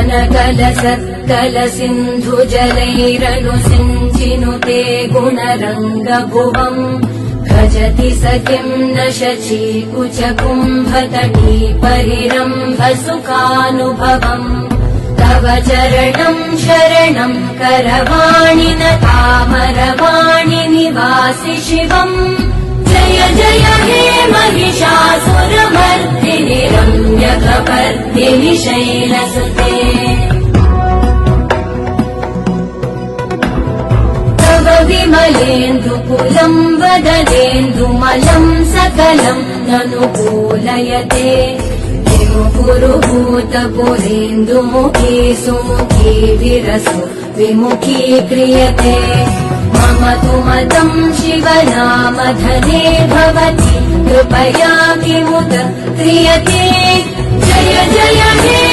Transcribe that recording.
घनकलसत्कलसिन्धुजलैरनुसिञ्चिनुते गुणरङ्गभुवम् भजति स किं न शचीकुचकुम्भतटी परिरम्भसुखानुभवम् तव चरणं शरणं करवाणि न तामरवाणि निवासि शिवम् जय जय हे महिषासुरमर्दिनि रम्यकपर्दिनि शैलसुते तव विमलेन्दुकुलं वदनेन्दुमलं सकलं ननुकूलयते पुरुहूतपुरेन्दुमुखी सुमुखी विरसु विमुखी क्रियते मम तु मतं शिवनामधने भवति कृपया किमुत क्रियते जय जय हे